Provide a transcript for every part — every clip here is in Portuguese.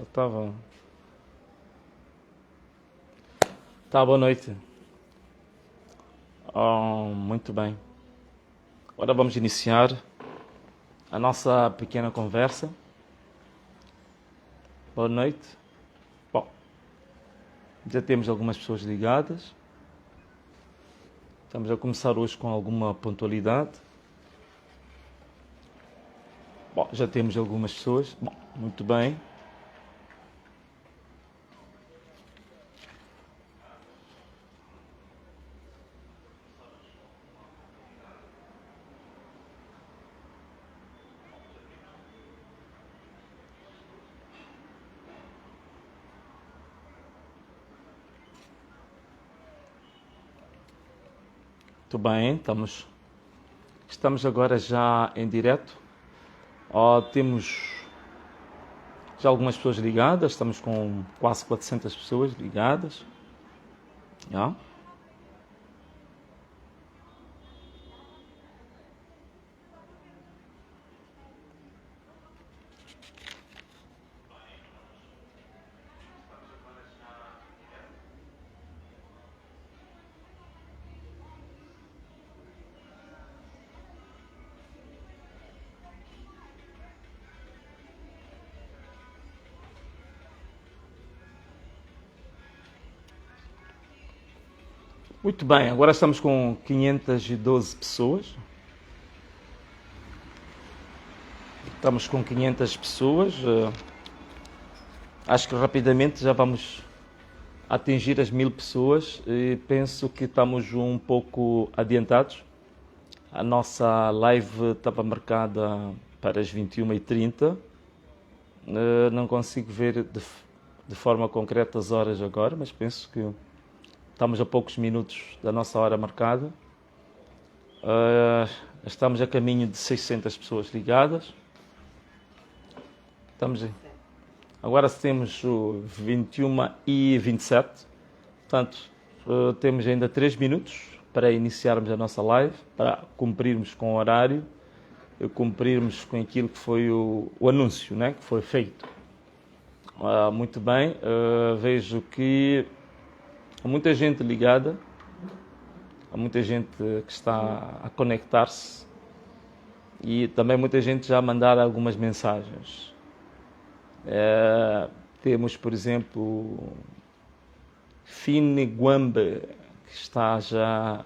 Eu estava. Tá, boa noite. Muito bem. Agora vamos iniciar a nossa pequena conversa. Boa noite. Bom, já temos algumas pessoas ligadas. Estamos a começar hoje com alguma pontualidade. Bom, já temos algumas pessoas. Bom, muito bem. Muito bem, estamos agora já em direto. Temos já algumas pessoas ligadas, estamos com quase 400 pessoas ligadas. Já. Muito bem, agora estamos com 512 pessoas. Estamos com 500 pessoas. Acho que rapidamente já vamos atingir as 1000 pessoas e penso que estamos um pouco adiantados. A nossa live estava marcada para as 21h30. Não consigo ver de forma concreta as horas agora, mas penso que estamos a poucos minutos da nossa hora marcada. Estamos a caminho de 600 pessoas ligadas. Agora temos o 21h27. Portanto, temos ainda 3 minutos para iniciarmos a nossa live, para cumprirmos com o horário, cumprirmos com aquilo que foi o anúncio, né, que foi feito. Muito bem, vejo que há muita gente ligada, há muita gente que está a conectar-se e também muita gente já a mandar algumas mensagens. Temos, por exemplo, Fine Guambe, que está já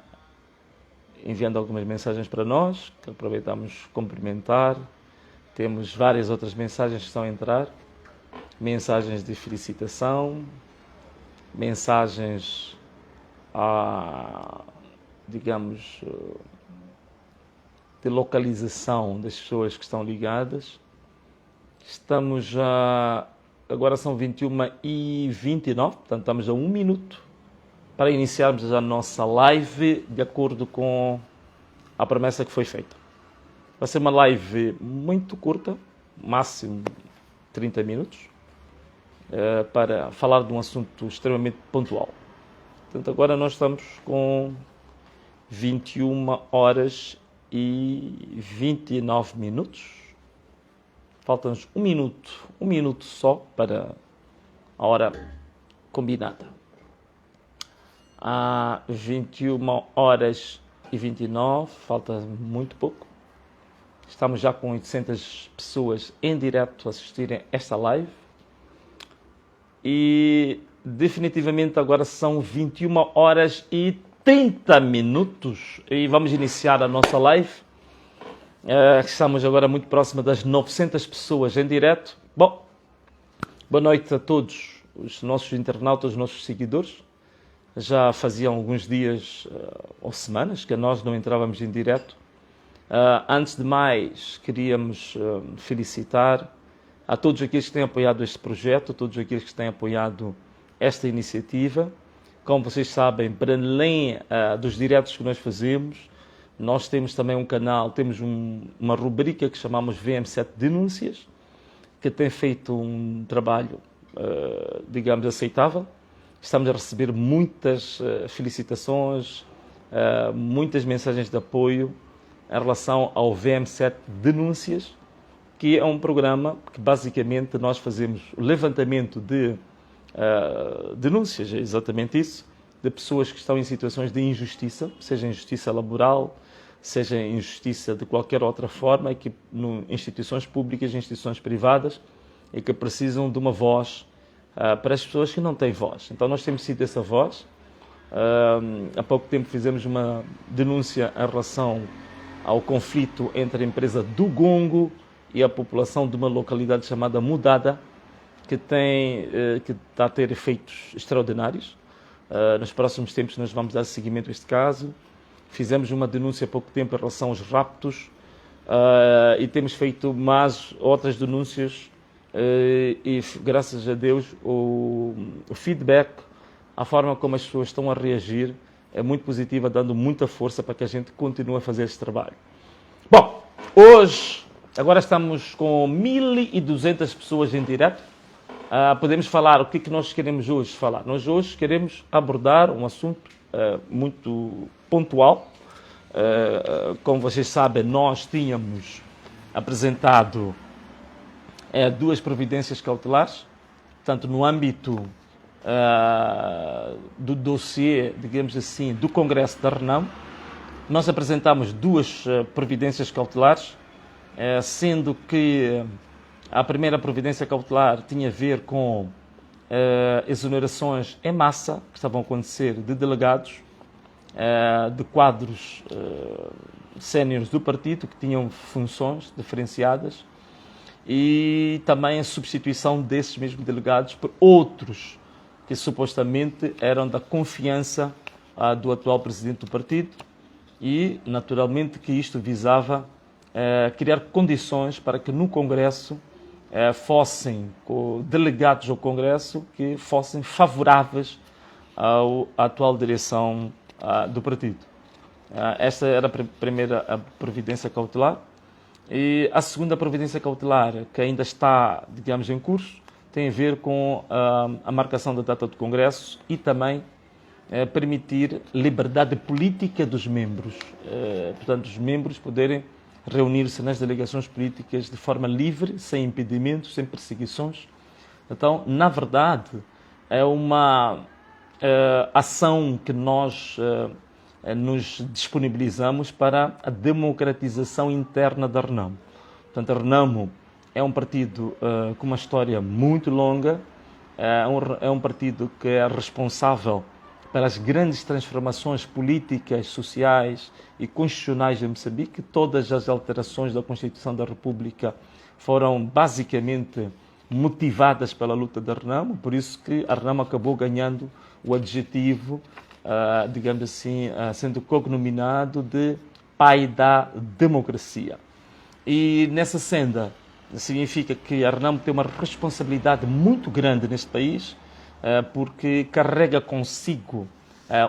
enviando algumas mensagens para nós, que aproveitamos cumprimentar. Temos várias outras mensagens que estão a entrar, mensagens de felicitação, mensagens, digamos, de localização das pessoas que estão ligadas. Estamos já, agora são 21h29, portanto estamos a 1 minuto para iniciarmos a nossa live de acordo com a promessa que foi feita. Vai ser uma live muito curta, máximo 30 minutos, para falar de um assunto extremamente pontual. Portanto, agora nós estamos com 21h29 minutos. Falta-nos um minuto só para a hora combinada. Há 21h29, falta muito pouco. Estamos já com 800 pessoas em direto a assistirem esta live. E definitivamente agora são 21h30 e vamos iniciar a nossa live. Estamos agora muito próxima das 900 pessoas em direto. Bom, boa noite a todos os nossos internautas, os nossos seguidores. Já faziam alguns dias ou semanas que nós não entrávamos em direto. Antes de mais, queríamos felicitar a todos aqueles que têm apoiado este projeto, a todos aqueles que têm apoiado esta iniciativa. Como vocês sabem, para além dos diretos que nós fazemos, nós temos também um canal, temos uma rubrica que chamamos VM7 Denúncias, que tem feito um trabalho, digamos, aceitável. Estamos a receber muitas felicitações, muitas mensagens de apoio em relação ao VM7 Denúncias. que é um programa que basicamente nós fazemos o levantamento de denúncias, é exatamente isso, de pessoas que estão em situações de injustiça, seja injustiça laboral, seja injustiça de qualquer outra forma, e que instituições públicas, instituições privadas, e que precisam de uma voz para as pessoas que não têm voz. Então nós temos sido essa voz. Há pouco tempo fizemos uma denúncia em relação ao conflito entre a empresa do Gongo e a população de uma localidade chamada Mudada, que está a ter efeitos extraordinários. Nos próximos tempos nós vamos dar seguimento a este caso. Fizemos uma denúncia há pouco tempo em relação aos raptos e temos feito mais outras denúncias e graças a Deus o feedback, a forma como as pessoas estão a reagir é muito positiva, dando muita força para que a gente continue a fazer este trabalho. Bom, hoje, agora estamos com 1.200 pessoas em direto. Podemos falar o que nós queremos hoje falar. Nós hoje queremos abordar um assunto muito pontual. Como vocês sabem, nós tínhamos apresentado 2 providências cautelares, tanto no âmbito do dossiê, digamos assim, do Congresso da Renamo. Nós apresentamos 2 providências cautelares, sendo que a primeira providência cautelar tinha a ver com exonerações em massa que estavam a acontecer de delegados, de quadros séniores do partido que tinham funções diferenciadas, e também a substituição desses mesmos delegados por outros que supostamente eram da confiança do atual presidente do partido, e naturalmente que isto visava criar condições para que no Congresso fossem delegados ao Congresso que fossem favoráveis à atual direção do partido. Esta era a primeira providência cautelar. E a segunda providência cautelar, que ainda está, digamos, em curso, tem a ver com a marcação da data do Congresso e também permitir liberdade política dos membros. Portanto, os membros poderem reunir-se nas delegações políticas de forma livre, sem impedimentos, sem perseguições. Então, na verdade, é uma ação que nós nos disponibilizamos para a democratização interna da Renamo. Portanto, a Renamo é um partido com uma história muito longa, é um partido que é responsável pelas grandes transformações políticas, sociais e constitucionais de Moçambique. Todas as alterações da Constituição da República foram basicamente motivadas pela luta da Renamo, por isso que a Renamo acabou ganhando o adjetivo, digamos assim, sendo cognominado de pai da democracia. E nessa senda significa que a Renamo tem uma responsabilidade muito grande neste país, porque carrega consigo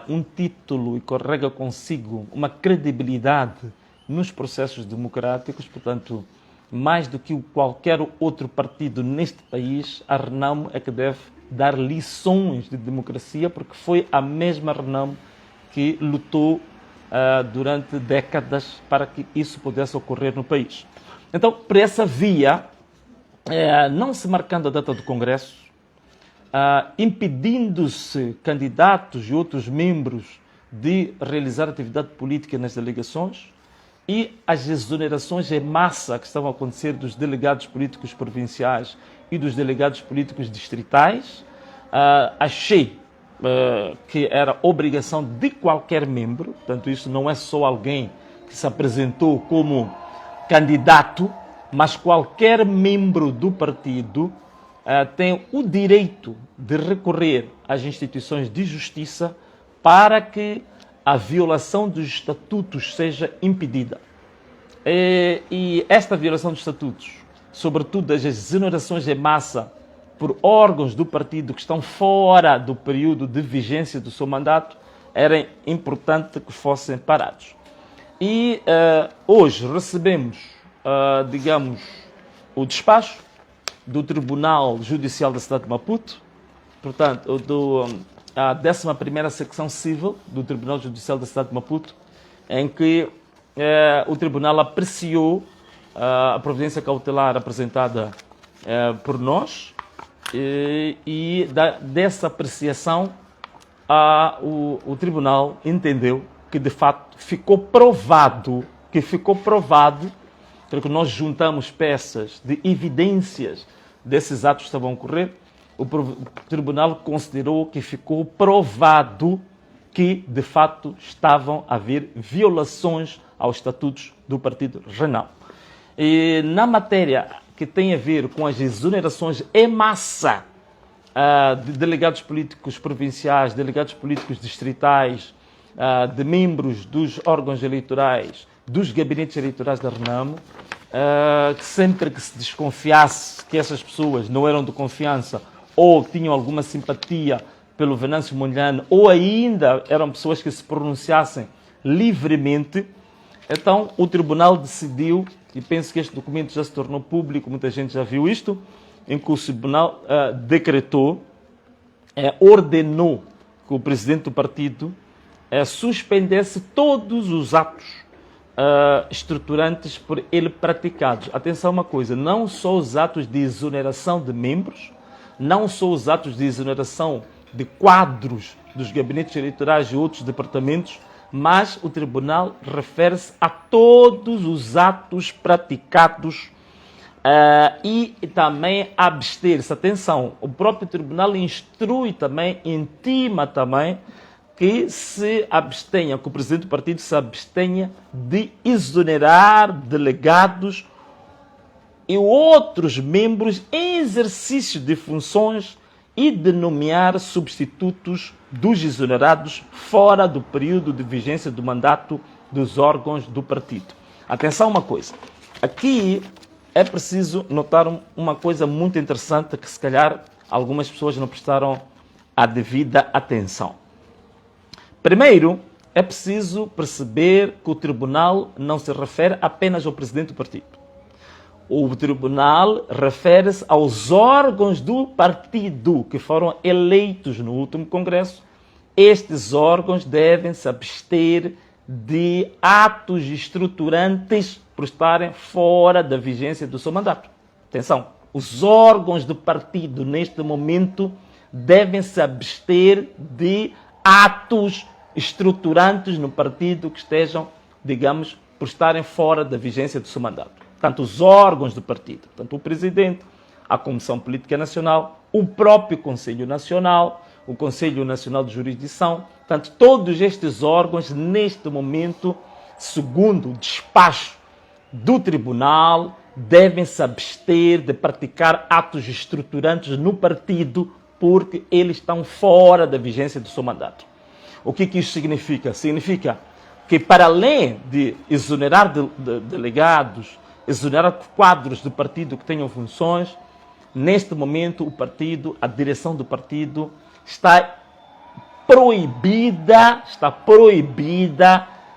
um título e carrega consigo uma credibilidade nos processos democráticos. Portanto, mais do que qualquer outro partido neste país, a Renamo é que deve dar lições de democracia, porque foi a mesma Renamo que lutou durante décadas para que isso pudesse ocorrer no país. Então, por essa via, não se marcando a data do Congresso, impedindo-se candidatos e outros membros de realizar atividade política nas delegações, e as exonerações em massa que estavam a acontecer dos delegados políticos provinciais e dos delegados políticos distritais, achei que era obrigação de qualquer membro, portanto isso não é só alguém que se apresentou como candidato, mas qualquer membro do partido tem o direito de recorrer às instituições de justiça para que a violação dos estatutos seja impedida. E esta violação dos estatutos, sobretudo das exonerações em massa por órgãos do partido que estão fora do período de vigência do seu mandato, era importante que fossem parados. E hoje recebemos, digamos, o despacho do Tribunal Judicial da cidade de Maputo, portanto, a 11ª secção civil do Tribunal Judicial da cidade de Maputo, em que o Tribunal apreciou a providência cautelar apresentada por nós dessa apreciação o tribunal entendeu que de fato ficou provado, porque nós juntamos peças de evidências desses atos que estavam a ocorrer, o tribunal considerou que ficou provado que de fato estavam a haver violações aos estatutos do Partido Renal. E na matéria que tem a ver com as exonerações em massa de delegados políticos provinciais, delegados políticos distritais, de membros dos órgãos eleitorais, dos gabinetes eleitorais da Renamo, que sempre que se desconfiasse que essas pessoas não eram de confiança ou tinham alguma simpatia pelo Venâncio Mondlane, ou ainda eram pessoas que se pronunciassem livremente, então o tribunal decidiu, e penso que este documento já se tornou público, muita gente já viu isto, em que o tribunal decretou, ordenou que o presidente do partido suspendesse todos os atos estruturantes por ele praticados. Atenção a uma coisa, não só os atos de exoneração de membros, não só os atos de exoneração de quadros dos gabinetes eleitorais e outros departamentos, mas o tribunal refere-se a todos os atos praticados e também abster-se. Atenção, o próprio tribunal instrui também, intima também, que se abstenha, que o presidente do partido se abstenha de exonerar delegados e outros membros em exercício de funções e de nomear substitutos dos exonerados fora do período de vigência do mandato dos órgãos do partido. Atenção a uma coisa, aqui é preciso notar uma coisa muito interessante que se calhar algumas pessoas não prestaram a devida atenção. Primeiro, é preciso perceber que o tribunal não se refere apenas ao presidente do partido. O tribunal refere-se aos órgãos do partido que foram eleitos no último congresso. Estes órgãos devem se abster de atos estruturantes por estarem fora da vigência do seu mandato. Atenção, os órgãos do partido neste momento devem se abster de atos estruturantes no partido que estejam, digamos, por estarem fora da vigência do seu mandato. Tanto os órgãos do partido, tanto o presidente, a Comissão Política Nacional, o próprio Conselho Nacional, o Conselho Nacional de Jurisdição, tanto todos estes órgãos, neste momento, segundo o despacho do tribunal, devem se abster de praticar atos estruturantes no partido porque eles estão fora da vigência do seu mandato. O que isso significa? Significa que, para além de exonerar delegados, exonerar quadros do partido que tenham funções, neste momento o partido, a direção do partido, está proibida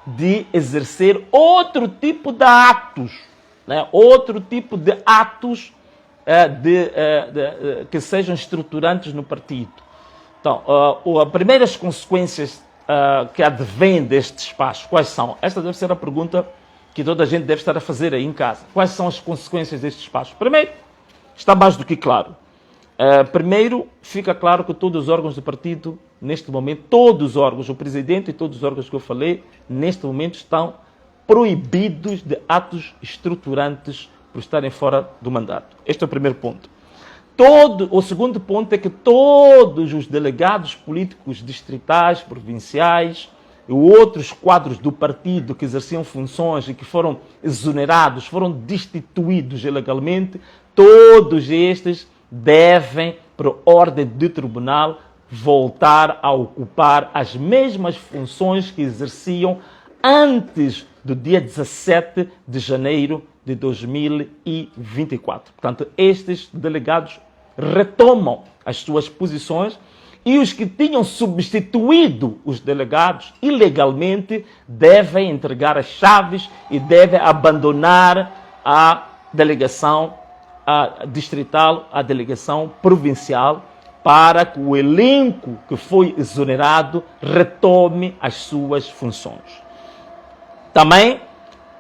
de exercer outro tipo de atos, né? Outro tipo de atos que sejam estruturantes no partido. Então, as primeiras consequências que advêm deste despacho, quais são? Esta deve ser a pergunta que toda a gente deve estar a fazer aí em casa. Quais são as consequências deste despacho? Primeiro, está mais do que claro. Primeiro, fica claro que todos os órgãos do partido, neste momento, todos os órgãos, o presidente e todos os órgãos que eu falei, neste momento estão proibidos de atos estruturantes por estarem fora do mandato. Este é o primeiro ponto. O segundo ponto é que todos os delegados políticos distritais, provinciais e outros quadros do partido que exerciam funções e que foram exonerados, foram destituídos ilegalmente, todos estes devem, por ordem do tribunal, voltar a ocupar as mesmas funções que exerciam antes do dia 17 de janeiro de 2024. Portanto, estes delegados retomam as suas posições e os que tinham substituído os delegados ilegalmente devem entregar as chaves e devem abandonar a delegação distrital, a delegação provincial, para que o elenco que foi exonerado retome as suas funções. Também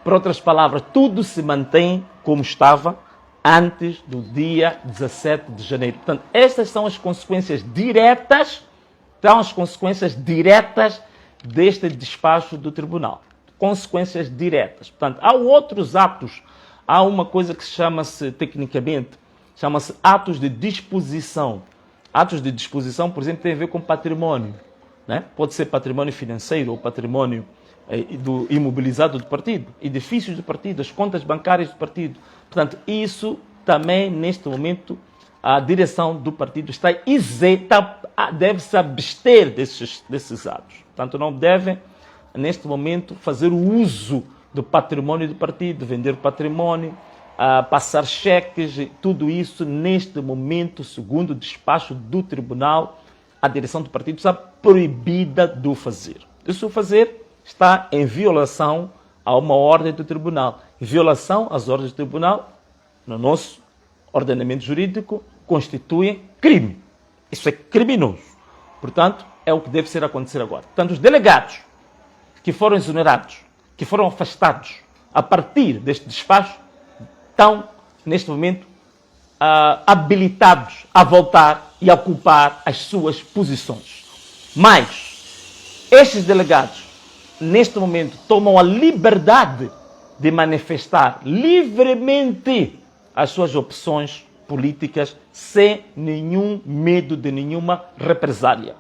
Por outras palavras, tudo se mantém como estava antes do dia 17 de janeiro. Portanto, estas são as consequências diretas, deste despacho do tribunal. Consequências diretas. Portanto, há outros atos, há uma coisa que chama-se, tecnicamente, chama-se atos de disposição. Atos de disposição, por exemplo, tem a ver com património, né? Pode ser património financeiro ou património do imobilizado do partido, edifícios do partido, as contas bancárias do partido. Portanto, isso também, neste momento, a direção do partido está isenta, deve se abster desses atos. Portanto, não devem, neste momento, fazer o uso do património do partido, vender património, passar cheques, tudo isso, neste momento, segundo o despacho do tribunal, a direção do partido está proibida de o fazer. Isso o fazer está em violação a uma ordem do tribunal. Violação às ordens do tribunal, no nosso ordenamento jurídico, constitui crime. Isso é criminoso. Portanto, é o que deve ser acontecer agora. Portanto, os delegados que foram exonerados, que foram afastados a partir deste despacho, estão, neste momento, habilitados a voltar e a ocupar as suas posições. Mas, estes delegados, neste momento, tomam a liberdade de manifestar livremente as suas opções políticas sem nenhum medo de nenhuma represália.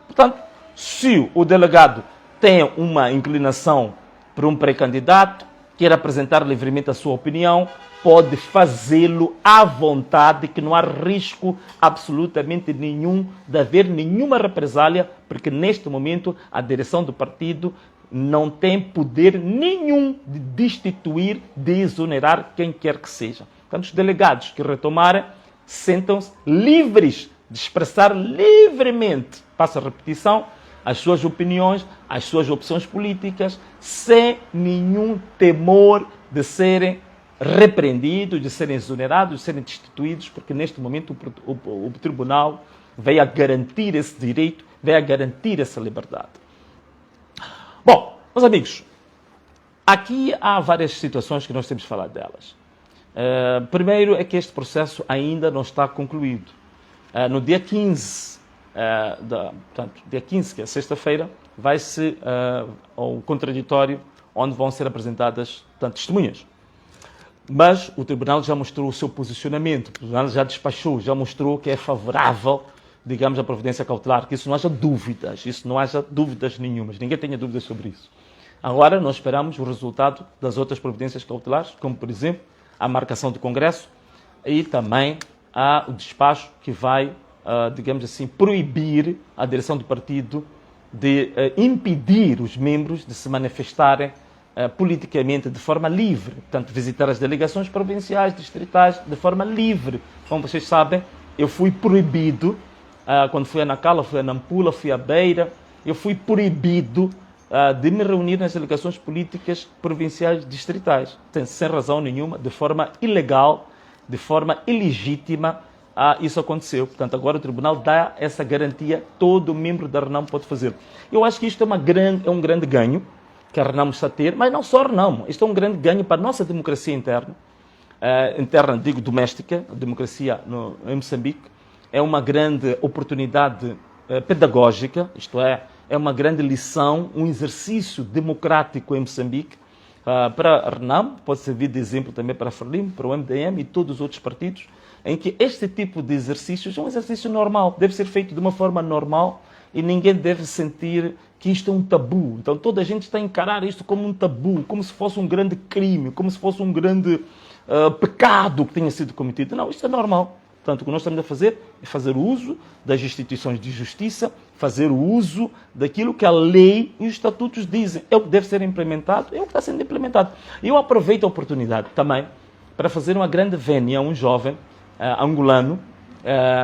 Portanto, se o delegado tem uma inclinação para um pré-candidato, quer apresentar livremente a sua opinião, pode fazê-lo à vontade, que não há risco absolutamente nenhum de haver nenhuma represália, porque neste momento a direção do partido não tem poder nenhum de destituir, de exonerar quem quer que seja. Portanto, os delegados que retomarem sentam-se livres de expressar livremente, passo a repetição, as suas opiniões, as suas opções políticas, sem nenhum temor de serem repreendidos, de serem exonerados, de serem destituídos, porque neste momento o tribunal veio a garantir esse direito, veio a garantir essa liberdade. Bom, meus amigos, aqui há várias situações que nós temos de falar delas. Primeiro é que este processo ainda não está concluído. No dia 15, portanto, dia 15, que é sexta-feira, vai-se ao contraditório, onde vão ser apresentadas, portanto, testemunhas. Mas o tribunal já mostrou o seu posicionamento, o tribunal já despachou, já mostrou que é favorável, digamos, à providência cautelar, que isso não haja dúvidas nenhumas, ninguém tenha dúvidas sobre isso. Agora nós esperamos o resultado das outras providências cautelares, como, por exemplo, a marcação do Congresso e também o despacho que vai, digamos assim, proibir a direção do partido de impedir os membros de se manifestarem politicamente de forma livre, portanto, visitar as delegações provinciais, distritais, de forma livre. Como vocês sabem, eu fui proibido, quando fui a Nacala, fui a Nampula, fui a Beira, eu fui proibido de me reunir nas delegações políticas provinciais distritais, sem razão nenhuma, de forma ilegal, de forma ilegítima, isso aconteceu. Portanto, agora o tribunal dá essa garantia, todo membro da RENAMO pode fazer. Eu acho que isto é um grande ganho que a RENAMO está a ter, mas não só a RENAMO, isto é um grande ganho para a nossa democracia interna, digo doméstica, a democracia em Moçambique, é uma grande oportunidade pedagógica, isto é uma grande lição, um exercício democrático em Moçambique, para a RENAMO, pode servir de exemplo também para a FRELIMO, para o MDM e todos os outros partidos, em que este tipo de exercícios é um exercício normal, deve ser feito de uma forma normal e ninguém deve sentir que isto é um tabu. Então toda a gente está a encarar isto como um tabu, como se fosse um grande crime, como se fosse um grande pecado que tenha sido cometido. Não, isto é normal. Portanto, o que nós estamos a fazer é fazer uso das instituições de justiça, fazer uso daquilo que a lei e os estatutos dizem. É o que deve ser implementado, é o que está sendo implementado. E eu aproveito a oportunidade também para fazer uma grande vénia a um jovem angolano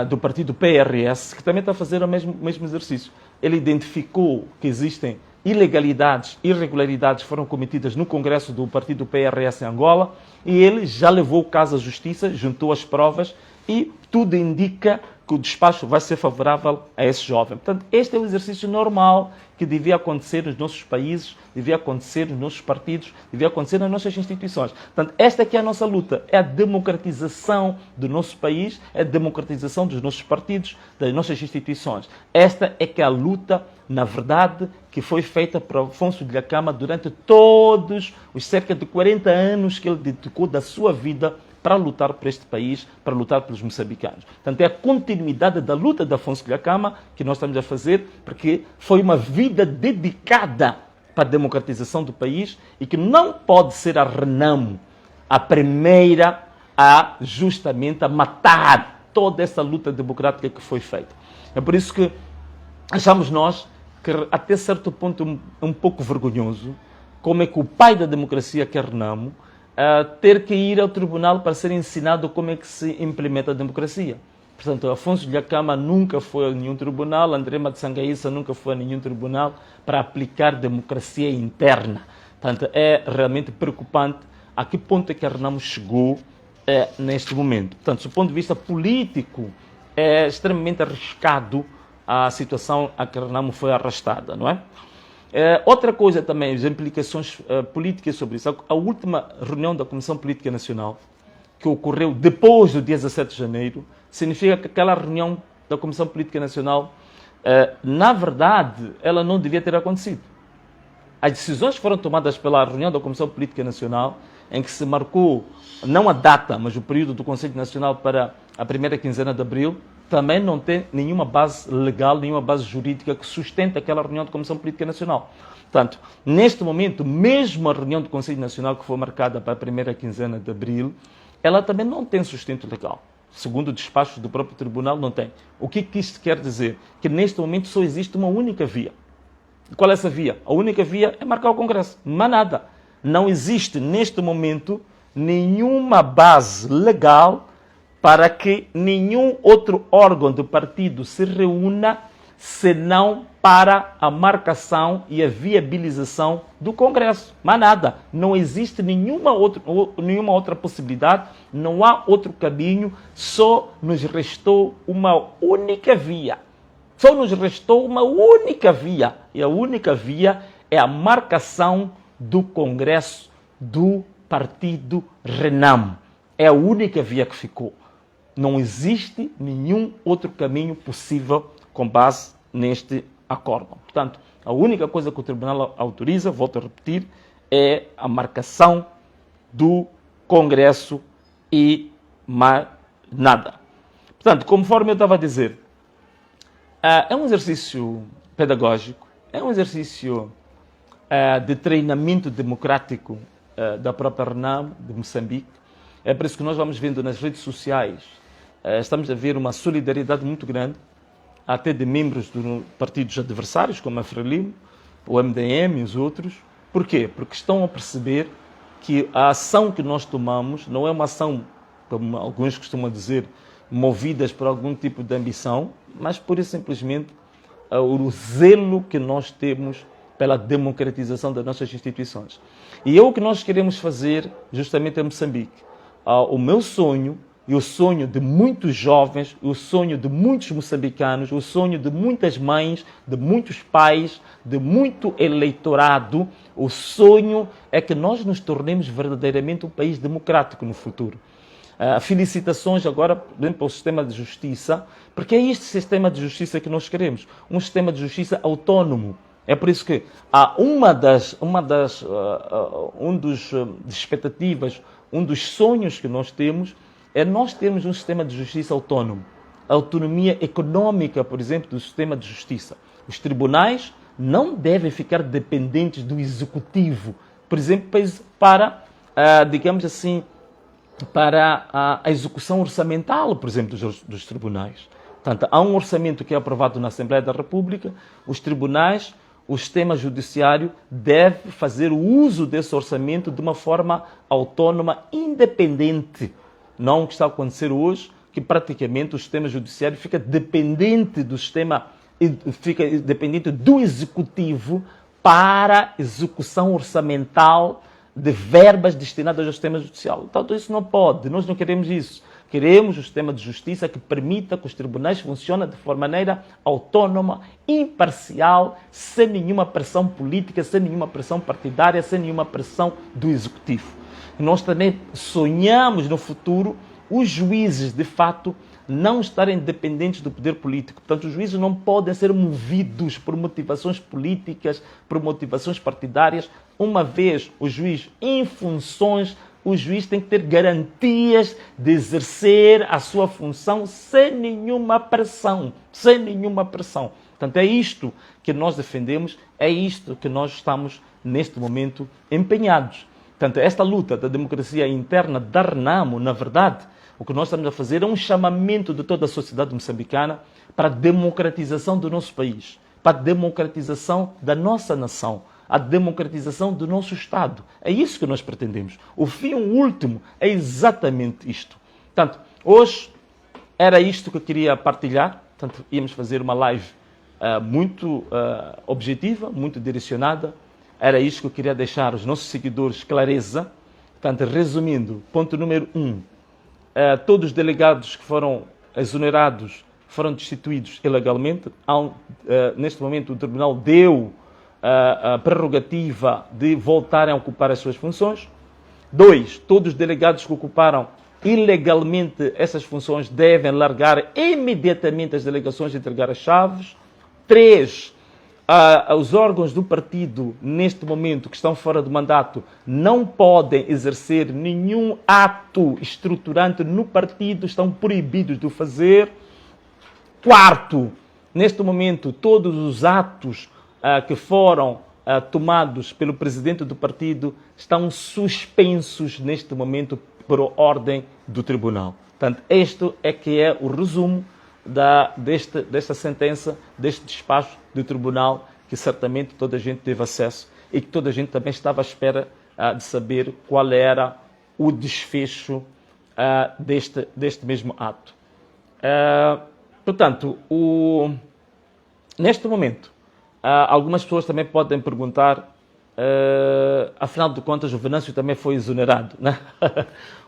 do partido PRS, que também está a fazer o mesmo exercício. Ele identificou que existem ilegalidades, irregularidades foram cometidas no Congresso do partido PRS em Angola e ele já levou o caso à justiça, juntou as provas e tudo indica que o despacho vai ser favorável a esse jovem. Portanto, este é o exercício normal que devia acontecer nos nossos países, devia acontecer nos nossos partidos, devia acontecer nas nossas instituições. Portanto, esta aqui é a nossa luta, é a democratização do nosso país, é a democratização dos nossos partidos, das nossas instituições. Esta é que é a luta, na verdade, que foi feita por Afonso de Dhlakama durante todos os cerca de 40 anos que ele dedicou da sua vida para lutar por este país, para lutar pelos moçambicanos. Portanto, é a continuidade da luta de Afonso de Dhlakama que nós estamos a fazer, porque foi uma vida dedicada para a democratização do país e que não pode ser a Renamo a primeira a justamente a matar toda essa luta democrática que foi feita. É por isso que achamos nós que até certo ponto um pouco vergonhoso como é que o pai da democracia, que é Renamo, ter que ir ao tribunal para ser ensinado como é que se implementa a democracia. Portanto, Afonso de Dhlakama nunca foi a nenhum tribunal, André Matsangaíça nunca foi a nenhum tribunal para aplicar democracia interna. Portanto, é realmente preocupante a que ponto é que a Renamo chegou neste momento. Portanto, do ponto de vista político, é extremamente arriscado a situação a que a Renamo foi arrastada, não é? Outra coisa também, as implicações políticas sobre isso. A última reunião da Comissão Política Nacional, que ocorreu depois do dia 17 de janeiro, significa que aquela reunião da Comissão Política Nacional, na verdade, ela não devia ter acontecido. As decisões foram tomadas pela reunião da Comissão Política Nacional, em que se marcou, não a data, mas o período do Conselho Nacional para a primeira quinzena de abril, também não tem nenhuma base legal, nenhuma base jurídica que sustente aquela reunião da Comissão Política Nacional. Portanto, neste momento, mesmo a reunião do Conselho Nacional que foi marcada para a primeira quinzena de abril, ela também não tem sustento legal. Segundo o despacho do próprio tribunal, não tem. O que isto quer dizer? Que neste momento só existe uma única via. Qual é essa via? A única via é marcar o Congresso. Mas nada. Não existe neste momento nenhuma base legal para que nenhum outro órgão do partido se reúna, senão para a marcação e a viabilização do Congresso. Mas nada, não existe nenhuma outra possibilidade, não há outro caminho, só nos restou uma única via. Só nos restou uma única via, e a única via é a marcação do Congresso do partido Renamo. É a única via que ficou. Não existe nenhum outro caminho possível com base neste acordo. Portanto, a única coisa que o tribunal autoriza, volto a repetir, é a marcação do Congresso e mais nada. Portanto, conforme eu estava a dizer, é um exercício pedagógico, é um exercício de treinamento democrático da própria Renamo, de Moçambique. É por isso que nós vamos vendo nas redes sociais, estamos a ver uma solidariedade muito grande, até de membros dos partidos adversários, como a Frelimo, o MDM e os outros. Por quê? Porque estão a perceber que a ação que nós tomamos não é uma ação, como alguns costumam dizer, movidas por algum tipo de ambição, mas pura e simplesmente o zelo que nós temos pela democratização das nossas instituições. E é o que nós queremos fazer justamente em Moçambique. O meu sonho e o sonho de muitos jovens, o sonho de muitos moçambicanos, o sonho de muitas mães, de muitos pais, de muito eleitorado, o sonho é que nós nos tornemos verdadeiramente um país democrático no futuro. Felicitações agora, por exemplo, ao sistema de justiça, porque é este sistema de justiça que nós queremos, um sistema de justiça autónomo. É por isso que há uma das expectativas, um dos sonhos que nós temos é nós termos um sistema de justiça autónomo. A autonomia econômica, por exemplo, do sistema de justiça. Os tribunais não devem ficar dependentes do executivo, por exemplo, para, digamos assim, para a execução orçamental, por exemplo, dos tribunais. Portanto, há um orçamento que é aprovado na Assembleia da República, os tribunais, o sistema judiciário deve fazer o uso desse orçamento de uma forma autónoma, independente. Não o que está a acontecer hoje, que praticamente o sistema judiciário fica dependente do sistema, fica dependente do executivo para execução orçamental de verbas destinadas ao sistema judicial. Então, isso não pode, nós não queremos isso. Queremos um sistema de justiça que permita que os tribunais funcionem de maneira autónoma, imparcial, sem nenhuma pressão política, sem nenhuma pressão partidária, sem nenhuma pressão do executivo. E nós também sonhamos no futuro os juízes, de fato, não estarem dependentes do poder político. Portanto, os juízes não podem ser movidos por motivações políticas, por motivações partidárias. Uma vez o juiz em funções, o juiz tem que ter garantias de exercer a sua função sem nenhuma pressão. Sem nenhuma pressão. Portanto, é isto que nós defendemos, é isto que nós estamos, neste momento, empenhados. Portanto, esta luta da democracia interna da RENAMO, na verdade, o que nós estamos a fazer é um chamamento de toda a sociedade moçambicana para a democratização do nosso país, para a democratização da nossa nação, a democratização do nosso Estado. É isso que nós pretendemos. O fim último é exatamente isto. Portanto, hoje era isto que eu queria partilhar. Portanto, íamos fazer uma live muito objetiva, muito direcionada. Era isto que eu queria deixar aos nossos seguidores clareza. Portanto, resumindo, ponto número 1. Todos os delegados que foram exonerados foram destituídos ilegalmente. Neste momento, o Tribunal deu a prerrogativa de voltarem a ocupar as suas funções. 2. Todos os delegados que ocuparam ilegalmente essas funções devem largar imediatamente as delegações e entregar as chaves. 3. Os órgãos do partido, neste momento, que estão fora do mandato, não podem exercer nenhum ato estruturante no partido, estão proibidos de o fazer. 4. Neste momento, todos os atos que foram tomados pelo presidente do partido estão suspensos, neste momento, por ordem do tribunal. Portanto, este é que é o resumo desta sentença, deste despacho do tribunal, que certamente toda a gente teve acesso e que toda a gente também estava à espera de saber qual era o desfecho deste mesmo ato. Portanto, neste momento, algumas pessoas também podem perguntar, afinal de contas, o Venâncio também foi exonerado, né?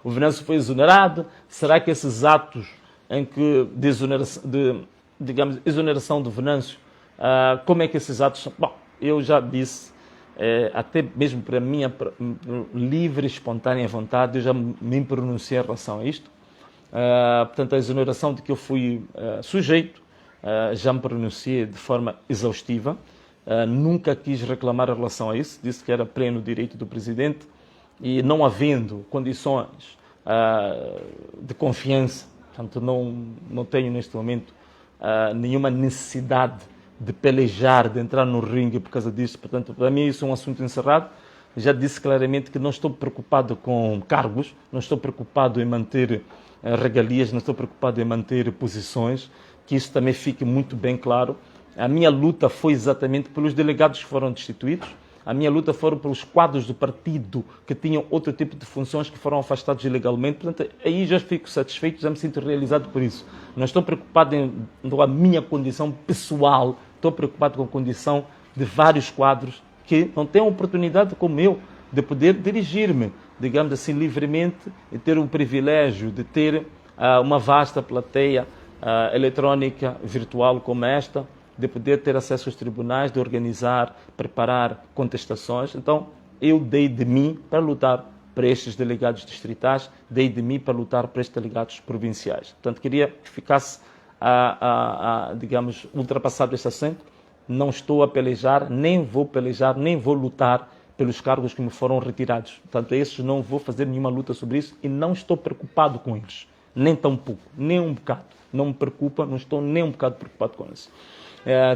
O Venâncio foi exonerado. Será que esses atos em que de exoneração do Venâncio, como é que esses atos são? Bom, eu já disse, até mesmo para a minha livre e espontânea vontade, eu já me pronunciei em relação a isto. Portanto, a exoneração de que eu fui sujeito, já me pronunciei de forma exaustiva. Nunca quis reclamar em relação a isso, disse que era pleno direito do Presidente e não havendo condições de confiança. Portanto, não tenho neste momento nenhuma necessidade de pelejar, de entrar no ringue por causa disso. Portanto, para mim isso é um assunto encerrado. Já disse claramente que não estou preocupado com cargos, não estou preocupado em manter regalias, não estou preocupado em manter posições, que isso também fique muito bem claro. A minha luta foi exatamente pelos delegados que foram destituídos. A minha luta foi pelos quadros do partido que tinham outro tipo de funções que foram afastados ilegalmente. Portanto, aí já fico satisfeito, já me sinto realizado por isso. Não estou preocupado com a minha condição pessoal, estou preocupado com a condição de vários quadros que não têm a oportunidade, como eu, de poder dirigir-me, digamos assim, livremente e ter o privilégio de ter uma vasta plateia eletrónica, virtual como esta, de poder ter acesso aos tribunais, de organizar, preparar contestações. Então, eu dei de mim para lutar para estes delegados distritais, dei de mim para lutar para estes delegados provinciais. Portanto, queria que ficasse, digamos, ultrapassado este assento. Não estou a pelejar, nem vou lutar pelos cargos que me foram retirados. Portanto, esses não vou fazer nenhuma luta sobre isso e não estou preocupado com eles. Nem tão pouco, nem um bocado. Não me preocupa, não estou nem um bocado preocupado com isso.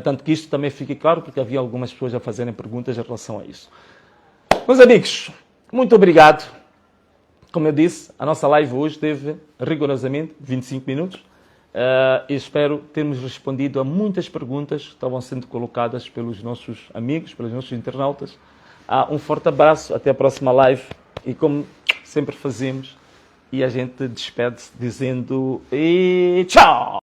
Tanto que isto também fique claro, porque havia algumas pessoas a fazerem perguntas em relação a isso. Meus amigos, muito obrigado. Como eu disse, a nossa live hoje teve rigorosamente 25 minutos. E espero termos respondido a muitas perguntas que estavam sendo colocadas pelos nossos amigos, pelos nossos internautas. Um forte abraço, até a próxima live. E como sempre fazemos, e a gente despede-se dizendo tchau!